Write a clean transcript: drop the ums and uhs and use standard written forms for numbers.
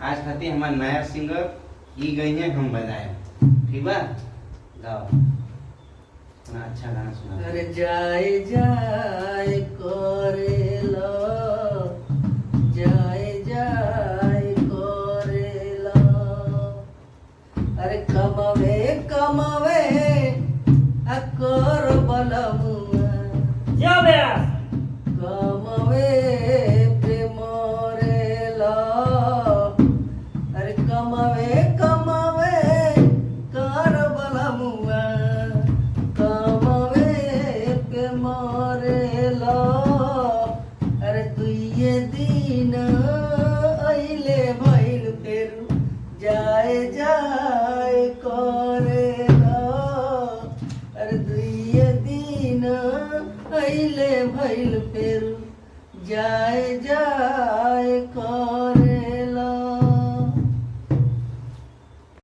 आज खातिर हमारा नया सिंगर ई गई है, हम बजाए। ठीक बा, गाओ अपना अच्छा गाना सुना। अरे जाए जाए करेला, जाए जाए करेला, अरे कमावे कमावे अकर बलमुआ, क्या बया कमावे प्रेम रेला, अरे कमावे कमावे कर बलमुआ, कमावे प्रेम रेला, अरे दुइये दिन अइले भइल फेरू जाए जाए करेला, अरे दुइये दिन अइले भइल फेरू जाए जाए